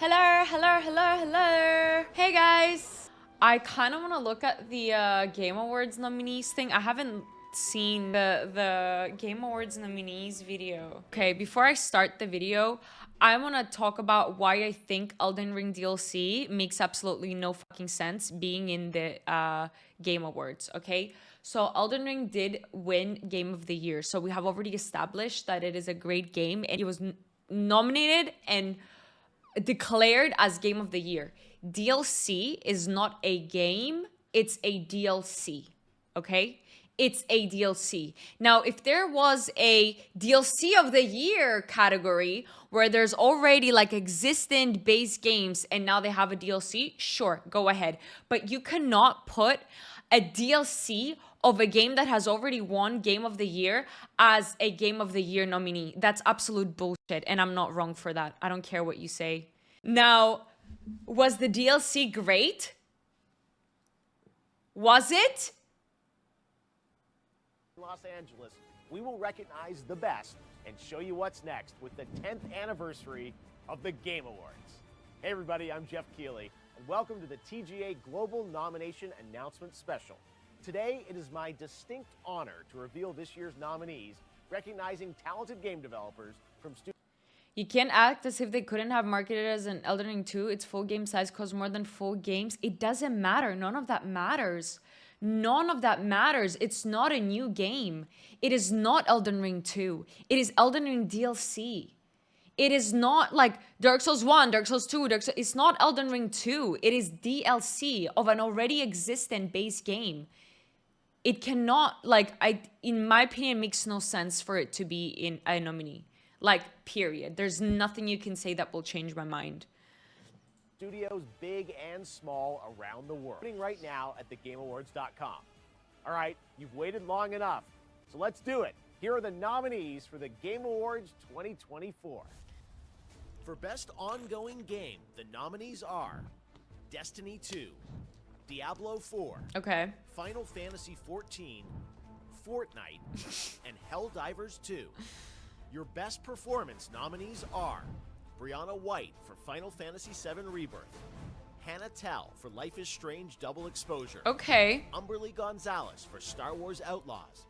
Hello, hello, hello, hello. Hey guys. I kind of want to look at the Game Awards nominees thing. I haven't seen the Game Awards nominees video. Okay, before I start the video, I want to talk about why I think Elden Ring DLC makes absolutely no fucking sense being in the Game Awards, okay? So Elden Ring did win Game of the Year. So we have already established that it is a great game and it was nominated and declared as Game of the Year. DLC is not a game, it's a DLC. Okay? It's a DLC. Now, if there was a DLC of the Year category where there's already like existent base games and now they have a DLC, sure, go ahead. But you cannot put a DLC of a game that has already won Game of the Year as a Game of the Year nominee. That's absolute bullshit, and I'm not wrong for that. I don't care what you say. Now, was the DLC great? Was it? Los Angeles, we will recognize the best and show you what's next with the 10th anniversary of the Game Awards. Hey everybody, I'm Jeff Keighley, and welcome to the TGA Global Nomination Announcement Special. Today, it is my distinct honor to reveal this year's nominees, recognizing talented game developers from studios. You can't act as if they couldn't have marketed it as an Elden Ring 2. Its full game size costs more than full games. It doesn't matter. None of that matters. None of that matters. It's not a new game. It is not Elden Ring 2. It is Elden Ring DLC. It is not like Dark Souls 1, Dark Souls 2, it's not Elden Ring 2. It is DLC of an already existent base game. It cannot, in my opinion, makes no sense for it to be in a nominee. Like, period. There's nothing you can say that will change my mind. Studios big and small around the world. Right now at thegameawards.com. All right, you've waited long enough, so let's do it. Here are the nominees for the Game Awards 2024. For Best Ongoing Game, the nominees are Destiny 2, Diablo 4, Okay. Final Fantasy 14, Fortnite, and Helldivers 2. Your Best Performance nominees are Brianna White for Final Fantasy VII Rebirth, Hannah Tell for Life is Strange Double Exposure, Okay. Umberly Gonzalez for Star Wars Outlaws,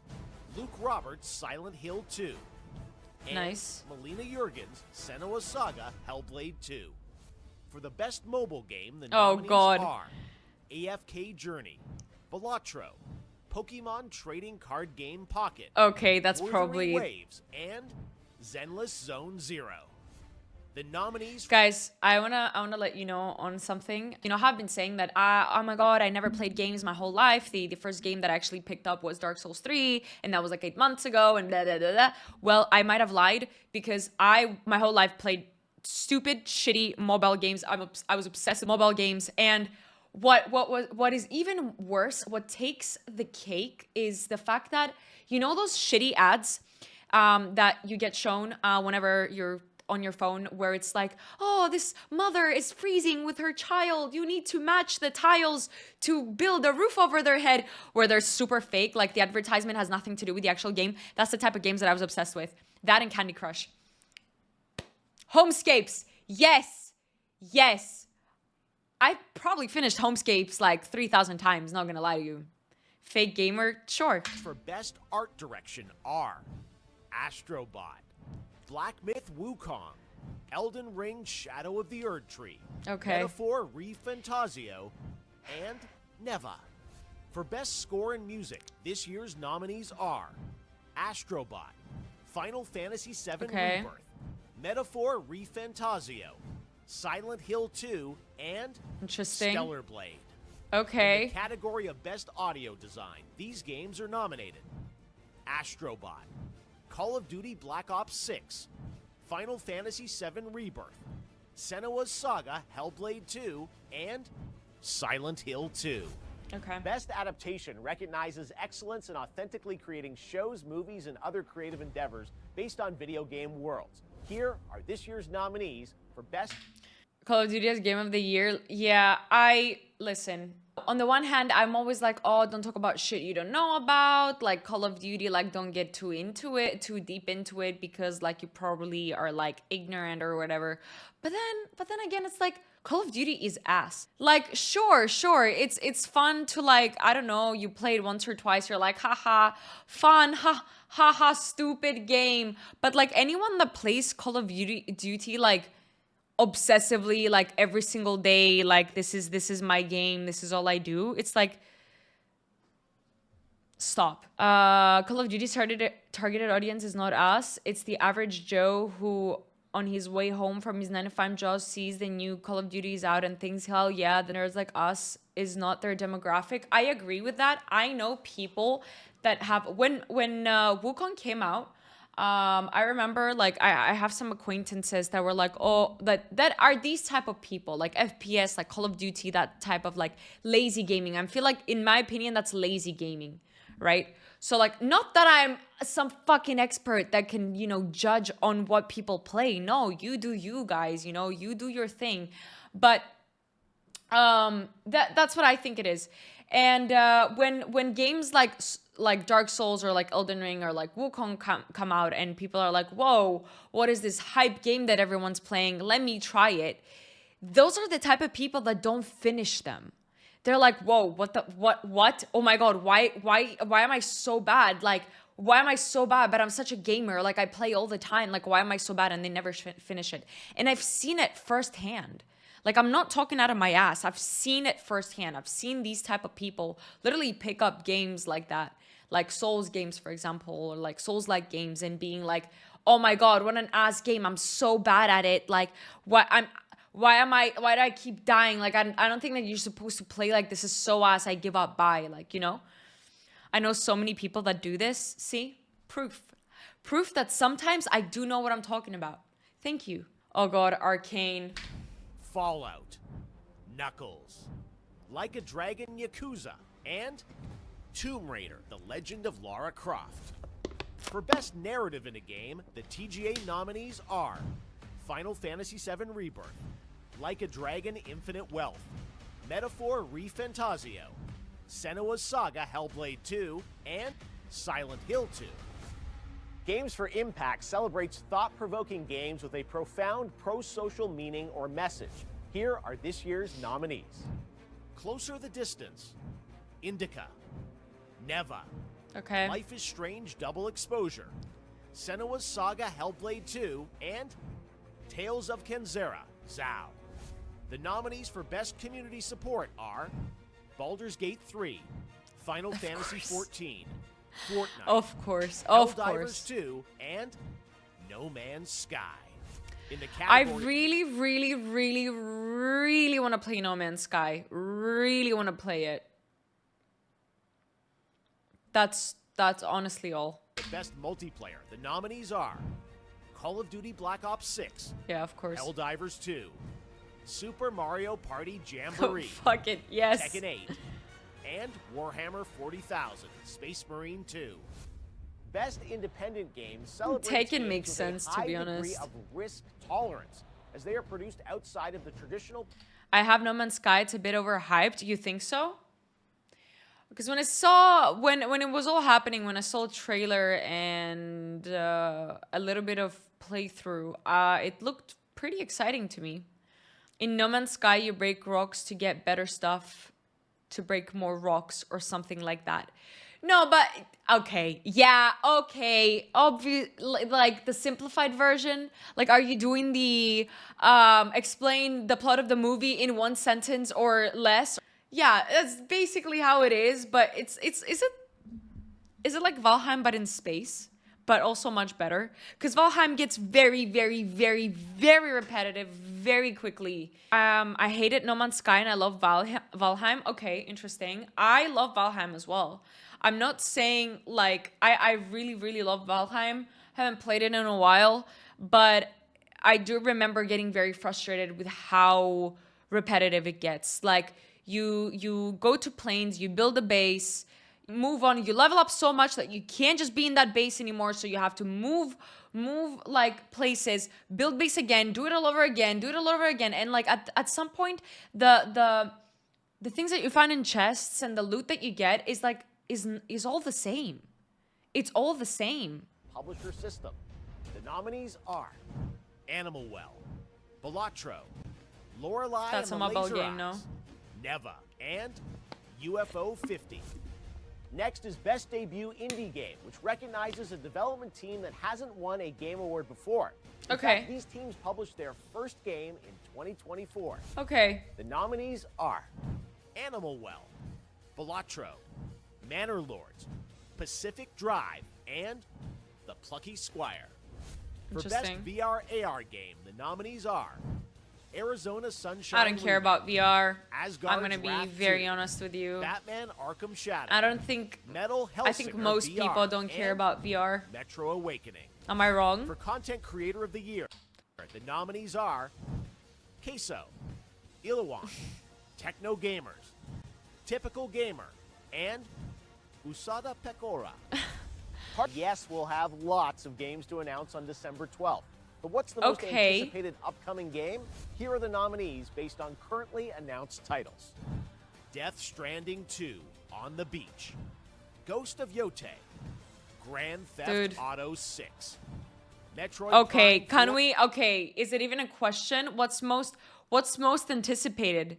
Luke Roberts Silent Hill 2, and Nice. Melina Jurgens Senua's Saga Hellblade 2. For the Best Mobile Game, the Oh, nominees God. are AFK Journey, Balatro, Pokemon Trading Card Game Pocket, Okay, that's Wuthering probably... Waves, and Zenless Zone Zero. The nominees. Guys, I wanna let you know on something. You know, I've been saying that oh my god, I never played games my whole life. The first game that I actually picked up was Dark Souls 3, and that was like 8 months ago, and blah blah blah blah. Well, I might have lied because my whole life played stupid, shitty mobile games. I was obsessed with mobile games, and what is even worse, what takes the cake is the fact that, you know, those shitty ads that you get shown whenever you're on your phone, where it's like, oh, this mother is freezing with her child, you need to match the tiles to build a roof over their head, where they're super fake, like the advertisement has nothing to do with the actual game. That's the type of games that I was obsessed with. That and Candy Crush. Homescapes. Yes. Yes. I probably finished Homescapes like 3,000 times, not gonna lie to you. Fake gamer, sure. For Best Art Direction are Astrobot, Black Myth Wukong, Elden Ring Shadow of the Erd Tree, Okay. Metaphor Refantasio, and Neva. For Best Score and Music, this year's nominees are Astrobot, Final Fantasy VII Okay. Rebirth, Metaphor Refantasio, Silent Hill 2, and Interesting. Stellar Blade. Okay. In the category of Best Audio Design, these games are nominated: Astrobot, Call of Duty Black Ops 6, Final Fantasy VII Rebirth, Senua's Saga Hellblade 2, and Silent Hill 2. Okay. Best Adaptation recognizes excellence in authentically creating shows, movies, and other creative endeavors based on video game worlds. Here are this year's nominees for Best... Call of Duty as Game of the Year. Yeah, listen. On the one hand, I'm always like, oh, don't talk about shit you don't know about, like Call of Duty, like don't get too deep into it, because like you probably are like ignorant or whatever. But then again, it's like Call of Duty is ass. Like, sure, it's fun to, like, I don't know, you play it once or twice, you're like, haha, fun, haha, stupid game. But like anyone that plays Call of Duty like obsessively, like every single day, like this is my game, this is all I do, it's like, stop. Call of Duty's targeted audience is not us, it's the average Joe who on his way home from his 9 to 5 job sees the new Call of Duty is out and thinks, hell yeah, the nerds like us is not their demographic. I agree with that. I know people that have, when Wukong came out, I remember, like, I have some acquaintances that were like, oh, that are these type of people, like FPS, like Call of Duty, that type of like lazy gaming. I feel like, in my opinion, that's lazy gaming, right? So like, not that I'm some fucking expert that can, judge on what people play. No, you do you, guys, you do your thing. But that's what I think it is. And when games like Dark Souls or like Elden Ring or like Wukong come out and people are like, whoa, what is this hype game that everyone's playing? Let me try it. Those are the type of people that don't finish them. They're like, whoa, what? Oh my God, why am I so bad? Like, why am I so bad? But I'm such a gamer. Like, I play all the time. Like, why am I so bad? And they never finish it. And I've seen it firsthand. Like, I'm not talking out of my ass. I've seen it firsthand. I've seen these type of people literally pick up games like that, like Souls games, for example, or like Souls-like games, and being like, oh my God, what an ass game. I'm so bad at it. Like, why do I keep dying? Like, I don't think that you're supposed to play like this. Is so ass. I give up. Bye. Like, I know so many people that do this. See? Proof that sometimes I do know what I'm talking about. Thank you. Oh God, Arcane. Fallout, Knuckles, Like a Dragon Yakuza, and Tomb Raider, The Legend of Lara Croft. For Best Narrative in a Game, the TGA nominees are Final Fantasy VII Rebirth, Like a Dragon Infinite Wealth, Metaphor ReFantazio, Senua's Saga Hellblade 2, and Silent Hill 2. Games for Impact celebrates thought-provoking games with a profound pro-social meaning or message. Here are this year's nominees. Closer the Distance, Indica, Neva, Okay. Life is Strange Double Exposure, Senua's Saga Hellblade 2, and Tales of Kenzera, Zao. The nominees for Best Community Support are Baldur's Gate 3, Final Fantasy XIV, Fortnite, Of course. Helldivers 2, and No Man's Sky. In the I category, really want to play No Man's Sky. Really want to play it. That's honestly all. Best Multiplayer, the nominees are Call of Duty Black Ops 6, Yeah, of course. Helldivers 2, Super Mario Party Jamboree, Fuck it. Yes. Tekken 8, and Warhammer 40,000, Space Marine 2. Best Independent Game celebrates Tekken games makes with sense, a to high be degree honest. of risk tolerance, as they are produced outside of the traditional. I have No Man's Sky. It's a bit overhyped. You think so? Because when it was all happening, when I saw a trailer and a little bit of playthrough, it looked pretty exciting to me. In No Man's Sky, you break rocks to get better stuff, to break more rocks or something like that. No, but okay, yeah, okay. Like the simplified version. Like, are you doing the explain the plot of the movie in one sentence or less? Yeah, that's basically how it is. But is it like Valheim but in space, but also much better? Because Valheim gets very, very, very, very repetitive very quickly. I hated No Man's Sky and I love Valheim. Okay, interesting. I love Valheim as well. I'm not saying like I really, really love Valheim. Haven't played it in a while, but I do remember getting very frustrated with how repetitive it gets. Like you go to planes, you build a base, move on, you level up so much that you can't just be in that base anymore, so you have to move like places, build base again, do it all over again, and like at some point the the things that you find in chests and the loot that you get is like is all the same. It's all the same. Publisher system. The nominees are Animal Well, Balatro, Lorelei That's and a the mobile Laser game, no? Eyes, Neva, and UFO 50. Next is Best Debut Indie Game, which recognizes a development team that hasn't won a Game Award before. In Okay. fact, these teams published their first game in 2024. Okay. The nominees are Animal Well, Balatro, Manor Lords, Pacific Drive, and The Plucky Squire. For Best Interesting. VR AR game, the nominees are Arizona Sunshine I don't care Remake, about VR. Asgard's I'm gonna be Wrath very 2, honest with you. Batman Arkham Shadow, I don't think. Metal Hellsinger I think most VR, people don't care and about VR. Metro Awakening. Am I wrong? For Content Creator of the Year, the nominees are Queso, Ilawan, Techno Gamers, Typical Gamer, and Usada Pecora. Yes, we'll have lots of games to announce on December 12th. But what's the most Okay. anticipated upcoming game? Here are the nominees based on currently announced titles. Death Stranding 2, On the Beach, Ghost of Yote, Grand Theft Dude. Auto 6, Metroid Okay, Prime can 4 we? Okay, is it even a question? What's most anticipated?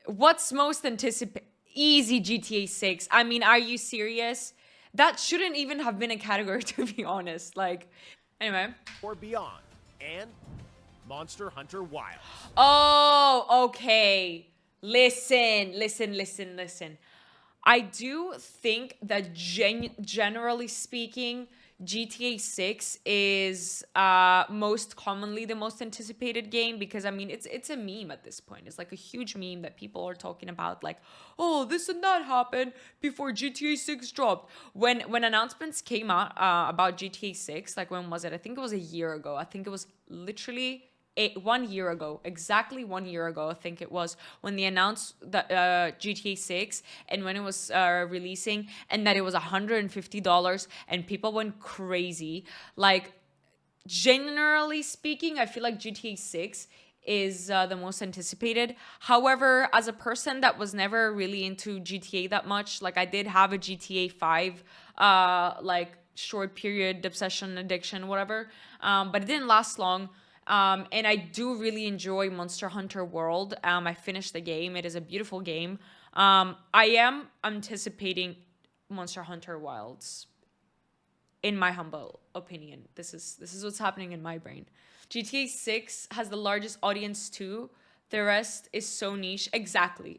What's most anticipated? Easy GTA 6. I mean, are you serious? That shouldn't even have been a category, to be honest. Like, anyway. or Beyond, and Monster Hunter Wilds. Oh, okay. Listen. I do think that generally speaking, GTA 6 is most commonly the most anticipated game because I mean it's a meme at this point. It's like a huge meme that people are talking about, like, oh, this and that happened before GTA 6 dropped. When announcements came out about GTA 6, like when was it? I think it was a year ago. I think it was literally 1 year ago, exactly 1 year ago, I think it was, when they announced that GTA 6 and when it was releasing and that it was $150 and people went crazy. Like, generally speaking, I feel like GTA 6 is the most anticipated. However, as a person that was never really into GTA that much, like I did have a GTA 5 like short period obsession, addiction, whatever, but it didn't last long. And I do really enjoy Monster Hunter World. I finished the game. It is a beautiful game. I am anticipating Monster Hunter Wilds. In my humble opinion, this is what's happening in my brain. GTA 6 has the largest audience too. The rest is so niche. Exactly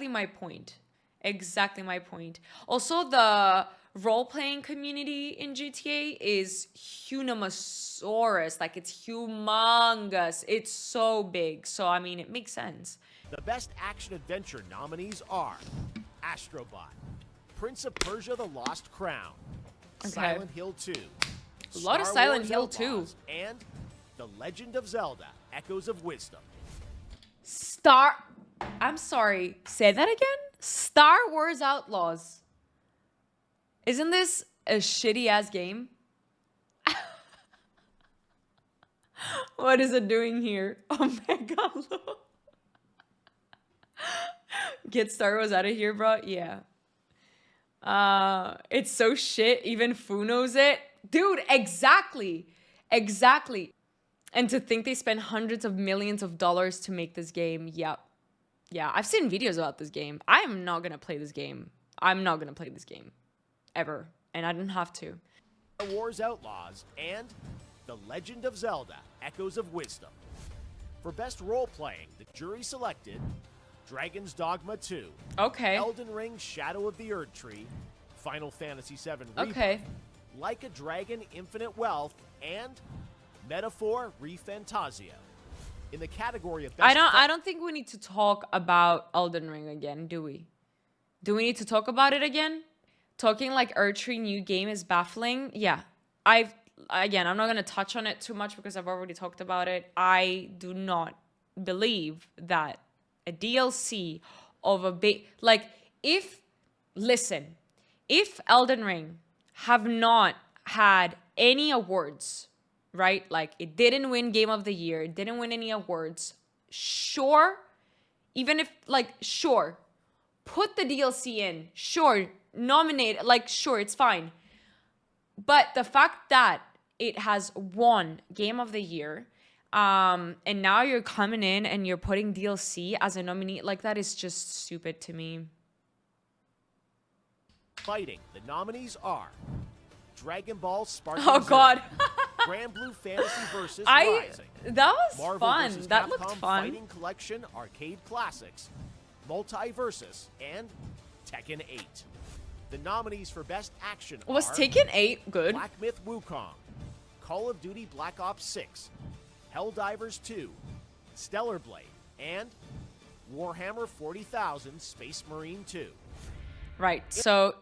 my point. Exactly my point. Also, the role-playing community in GTA is humongous. Like, it's humongous. It's so big. So, I mean, it makes sense. The best action-adventure nominees are Astrobot, Prince of Persia: The Lost Crown, Silent Hill 2, A lot of Star Silent Wars Hill Outlaws, 2. and The Legend of Zelda: Echoes of Wisdom. I'm sorry. Say that again? Star Wars Outlaws. Isn't this a shitty ass game? What is it doing here? Oh my god. Get Star Wars out of here, bro. Yeah. It's so shit. Even Fu knows it. Dude, exactly. And to think they spent hundreds of millions of dollars to make this game. Yep. Yeah, I've seen videos about this game. I am not gonna play this game. Ever. And I didn't have to. Star Wars Outlaws, and The Legend of Zelda: Echoes of Wisdom. For best role-playing, the jury selected Dragon's Dogma 2, Okay. Elden Ring: Shadow of the Erdtree, Final Fantasy VII Rebirth, Okay. Like a Dragon: Infinite Wealth, and Metaphor ReFantazio. In the category of best I don't think we need to talk about Elden Ring again, do we? Do we need to talk about it again? Talking like Erdtree new game is baffling. Yeah. I'm not going to touch on it too much because I've already talked about it. I do not believe that a DLC of a big, like, if Elden Ring have not had any awards, right? Like, it didn't win Game of the Year, it didn't win any awards. Sure, Even if, like, sure, put the DLC in. Sure, nominate. Like, sure, it's fine. But the fact that it has won Game of the Year, and now you're coming in and you're putting DLC as a nominee, like, that is just stupid to me. Fighting. The nominees are Dragon Ball Sparking Oh, God. Grand Blue Fantasy versus Rising. That was Marvel fun. vs. That Capcom looked fun. Fighting Collection Arcade Classics, Multiversus, and Tekken 8. The nominees for Best Action Was are Taken 8 good? Black Myth Wukong, Call of Duty Black Ops 6, Helldivers 2, Stellar Blade, and Warhammer 40,000 Space Marine 2. Right. So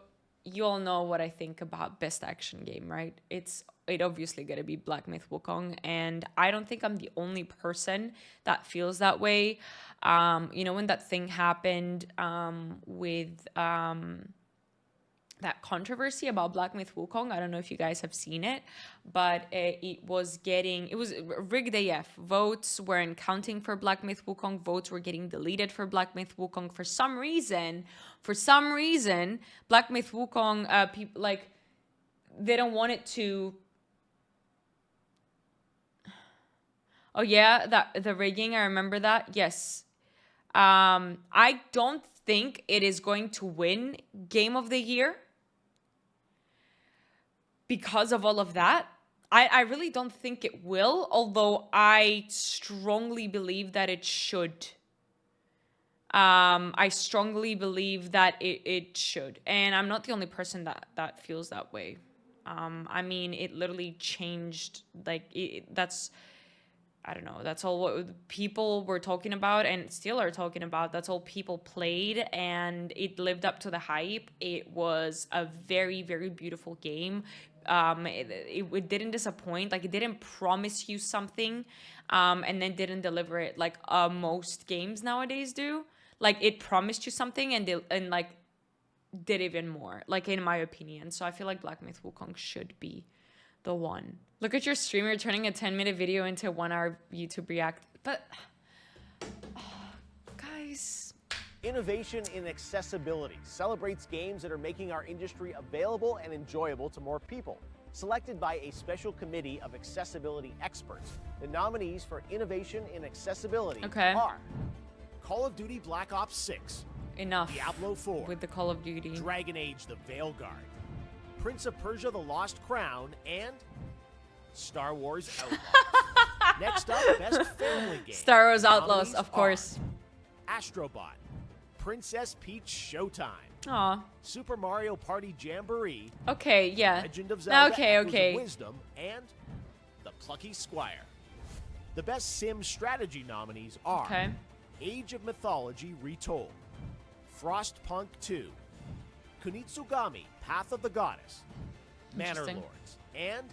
you all know what I think about Best Action Game, right? It obviously gonna be Black Myth Wukong, and I don't think I'm the only person that feels that way. You know, when that thing happened with that controversy about Black Myth Wukong, I don't know if you guys have seen it, but it was rigged AF. Votes weren't counting for Black Myth Wukong. Votes were getting deleted for Black Myth Wukong. For some reason, Black Myth Wukong, people, like, they don't want it to. Oh yeah, the rigging, I remember that. Yes. I don't think it is going to win Game of the Year because of all of that. I really don't think it will, although I strongly believe that it should. I strongly believe that it should. And I'm not the only person that feels that way. I mean, it literally changed, like, that's... I don't know, that's all what people were talking about and still are talking about. That's all people played, and it lived up to the hype. It was a very, very beautiful game. It didn't disappoint. Like, it didn't promise you something and then didn't deliver it like most games nowadays do. Like, it promised you something and like did even more, like, in my opinion. So I feel like Black Myth Wukong should be the one. Look at your streamer turning a 10-minute video into a 1-hour YouTube react. But, guys. Innovation in accessibility celebrates games that are making our industry available and enjoyable to more people. Selected by a special committee of accessibility experts, the nominees for Innovation in Accessibility are Call of Duty Black Ops 6, Enough Diablo 4, with the Call of Duty, Dragon Age The Veilguard, Prince of Persia The Lost Crown, and Star Wars Outlaws. Next up, Best Family Game. Star Wars Outlaws, Nominees of course. Astrobot, Princess Peach Showtime, Aw. Super Mario Party Jamboree, Okay, yeah. Legend of Zelda Okay, Echoes okay. of Wisdom, and The Plucky Squire. The Best Sim Strategy nominees are Age of Mythology Retold, Frostpunk 2, Kunitsugami Path of the Goddess, Manor Lords, and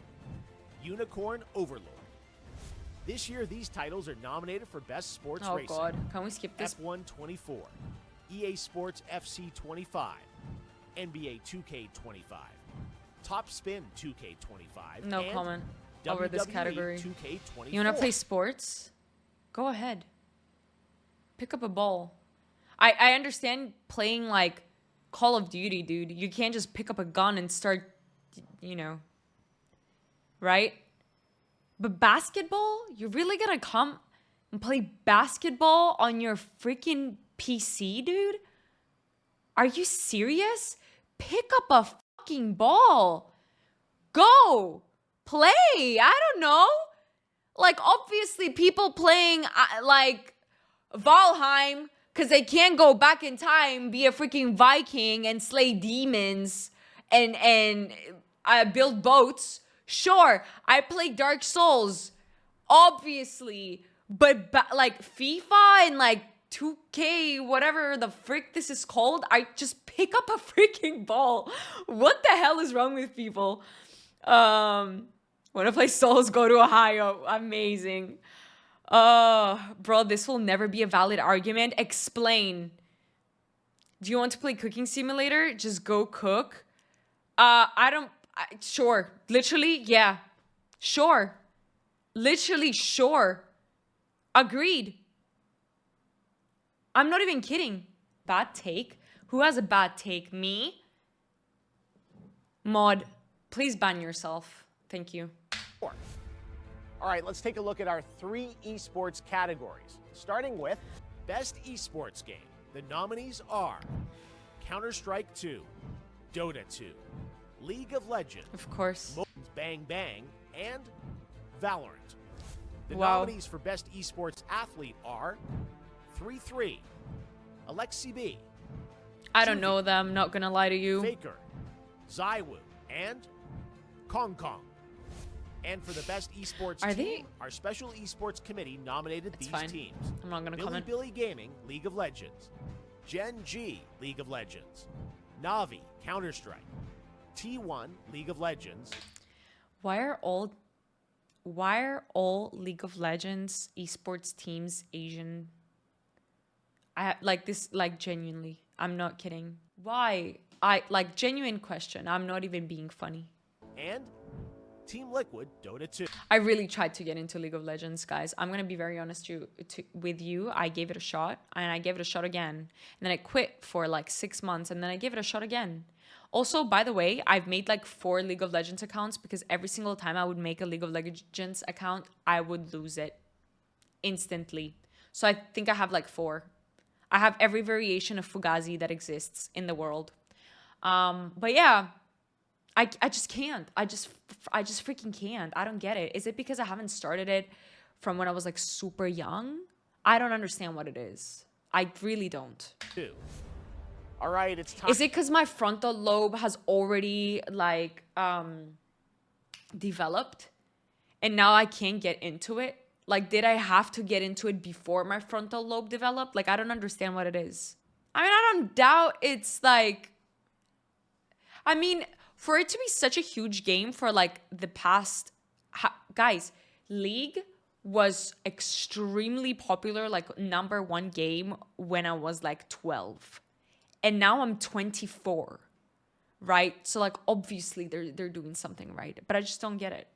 Unicorn Overlord. This year, these titles are nominated for Best Sports Racing. Oh, God. Can we skip this? F1 24, EA Sports FC 25, NBA 2K 25, Top Spin 2K 25, No and comment WWE over this category. 2K 24. You want to play sports? Go ahead. Pick up a ball. I understand playing, like, Call of Duty, dude. You can't just pick up a gun and start, you know, right? But basketball? You're really gonna come and play basketball on your freaking PC, dude? Are you serious? Pick up a fucking ball. Go. Play. I don't know. Like, obviously, people playing, like, Valheim, because they can't go back in time, be a freaking Viking and slay demons and build boats. Sure, I play Dark Souls, obviously, but like FIFA and like 2K, whatever the frick this is called, I just pick up a freaking ball. What the hell is wrong with people? Wanna play Souls, go to Ohio. Amazing. Bro, this will never be a valid argument. Explain. Do you want to play Cooking Simulator? Just go cook. Sure. Literally, yeah. Sure. Literally, sure. Agreed. I'm not even kidding. Bad take? Who has a bad take? Me? Mod, please ban yourself. Thank you. All right, let's take a look at our 3 esports categories. Starting with Best Esports Game. The nominees are Counter-Strike 2, Dota 2, League of Legends, Of course. Bang Bang, and Valorant. The Wow. nominees for Best Esports Athlete are 3-3, Alexi B, I don't know them, not gonna lie to you. Faker, Zaiwu, and Kong Kong. And for the Best Esports Are team, they- our special esports committee nominated It's these fine. teams. I'm not gonna Billy comment. Billy Gaming, League of Legends. Gen G, League of Legends. Navi, Counter-Strike. T1, League of Legends. Why are all League of Legends esports teams Asian? Like this, like genuinely. I'm not kidding. Why? Like genuine question. I'm not even being funny. And Team Liquid, Dota 2. I really tried to get into League of Legends, guys. I'm gonna be very honest with you. I gave it a shot, and I gave it a shot again, and then I quit for like 6 months, and then I gave it a shot again. Also, by the way, I've made like 4 League of Legends accounts because every single time I would make a League of Legends account, I would lose it instantly. So I think I have like 4. I have every variation of Fugazi that exists in the world. But yeah, I just can't. I just freaking can't. I don't get it. Is it because I haven't started it from when I was like super young? I don't understand what it is. I really don't. All right, it's time. Is it because my frontal lobe has already like developed and now I can't get into it? Like, did I have to get into it before my frontal lobe developed? Like, I don't understand what it is. I mean, I don't doubt it's like, I mean, for it to be such a huge game for like the past, guys, League was extremely popular, like #1 game when I was like 12. And now I'm 24, right? So like, obviously they're doing something right, but I just don't get it.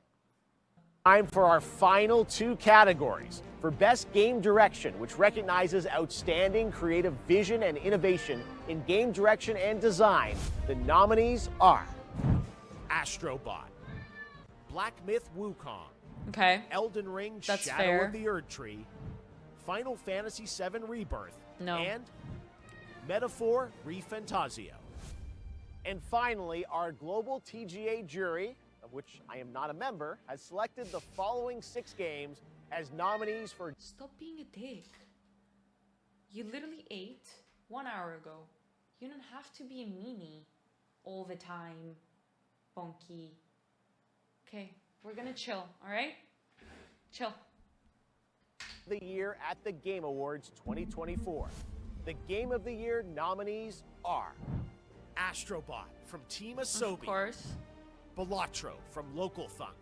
Time for our final 2 categories. For Best Game Direction, which recognizes outstanding creative vision and innovation in game direction and design, the nominees are Astrobot, Black Myth Wukong, Okay. Elden Ring That's Shadow fair. of the Erd Tree, Final Fantasy VII Rebirth, No. and Metaphor ReFantazio. And finally, our global TGA jury, of which I am not a member, has selected the following 6 games as nominees for... Stop being a dick. You literally ate 1 hour ago. You don't have to be a meanie all the time, Bonky. Okay, we're gonna chill, all right? Chill. the year at the Game Awards 2024. The Game of the Year nominees are Astrobot from Team Asobi, Of course. Balatro from Local Thunk,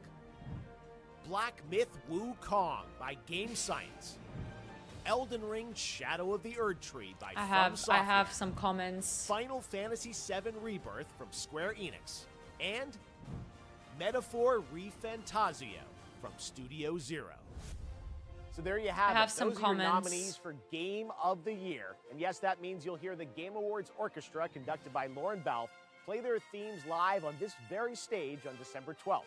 Black Myth Wukong by Game Science, Elden Ring Shadow of the Erd Tree by I From Software, have some comments. Final Fantasy VII Rebirth from Square Enix, and Metaphor ReFantazio from Studio Zero. So there you have I have it. some Those are your comments. nominees for Game of the Year. And yes, that means you'll hear the Game Awards Orchestra, conducted by Lauren Balfe, play their themes live on this very stage on December 12th.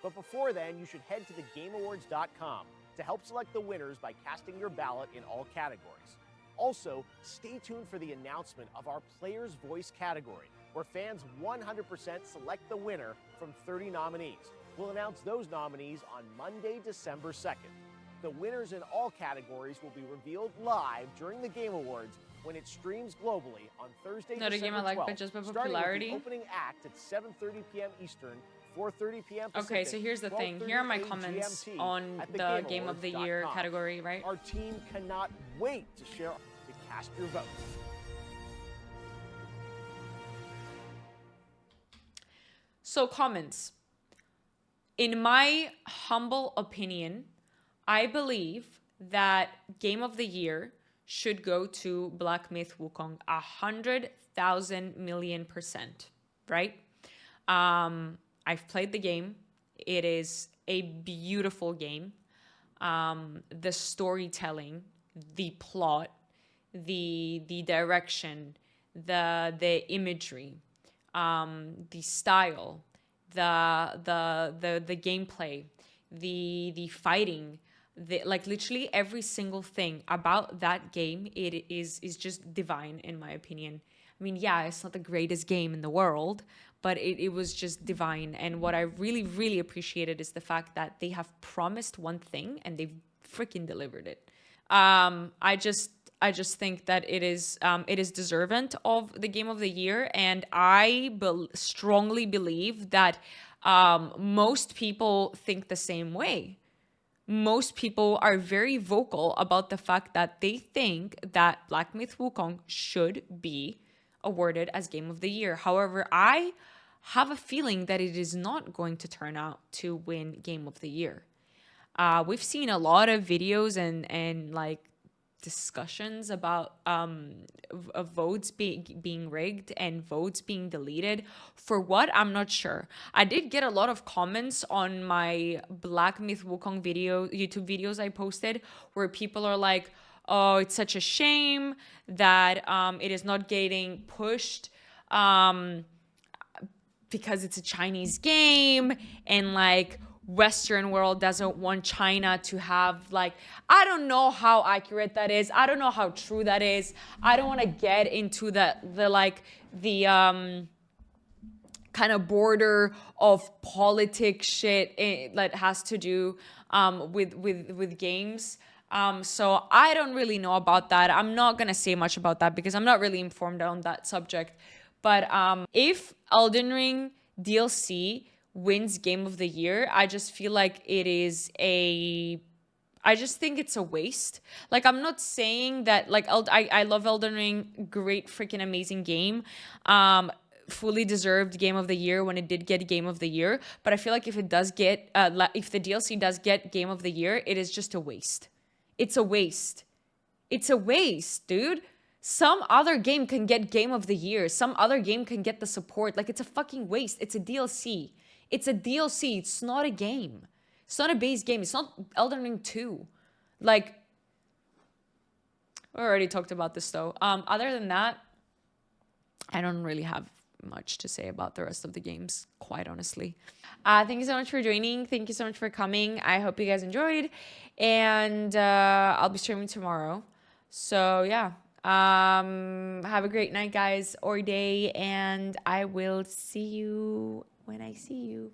But before then, you should head to thegameawards.com to help select the winners by casting your ballot in all categories. Also, stay tuned for the announcement of our Player's Voice category, where fans 100% select the winner from 30 nominees. We'll announce those nominees on Monday, December 2nd. The winners in all categories will be revealed live during the Game Awards when it streams globally on Thursday, Not a December game I like, 12th, but just by starting with popularity. the opening act at 7:30 p.m. Eastern, 4:30 p.m. Pacific. Okay, so here's the thing. Here are my comments GMT on at the Game of the Year thegameawards.com. category, right? Our team cannot wait to cast your votes. So comments. In my humble opinion, I believe that Game of the Year should go to Black Myth Wukong 100,000,000,000%, right? I've played the game. It is a beautiful game. The storytelling, the plot, the direction, the imagery, the style, the gameplay, the fighting, like literally every single thing about that game, it is just divine in my opinion. I mean, yeah, it's not the greatest game in the world, but it was just divine. And what I really, really appreciated is the fact that they have promised one thing and they've freaking delivered it. I just think that it is deserving of the game of the year, and I strongly believe that most people think the same way. Most people are very vocal about the fact that they think that Black Myth Wukong should be awarded as Game of the Year. However, I have a feeling that it is not going to turn out to win Game of the Year. We've seen a lot of videos and like discussions about votes being rigged and votes being deleted. For what? I'm not sure. I did get a lot of comments on my Black Myth Wukong YouTube videos I posted, where people are like, oh, it's such a shame that it is not getting pushed because it's a Chinese game, and like Western world doesn't want China to have, like, I don't know how accurate that is. I don't know how true that is. I don't want to get into the kind of border of politic shit that has to do with games. So I don't really know about that. I'm not gonna say much about that because I'm not really informed on that subject. But if Elden Ring DLC wins Game of the Year, I just feel like I just think it's a waste. Like, I'm not saying that, like, I love Elden Ring, great freaking amazing game. Fully deserved Game of the Year when it did get Game of the Year. But I feel like if it does get, if the DLC does get Game of the Year, it is just a waste. It's a waste. It's a waste, dude. Some other game can get Game of the Year. Some other game can get the support. Like, it's a fucking waste. It's a DLC. It's a DLC. It's not a game. It's not a base game. It's not Elden Ring 2. Like, we already talked about this though. Other than that, I don't really have much to say about the rest of the games, quite honestly. Thank you so much for joining. Thank you so much for coming. I hope you guys enjoyed. And I'll be streaming tomorrow. So yeah. Have a great night, guys, or day, and I will see you when I see you.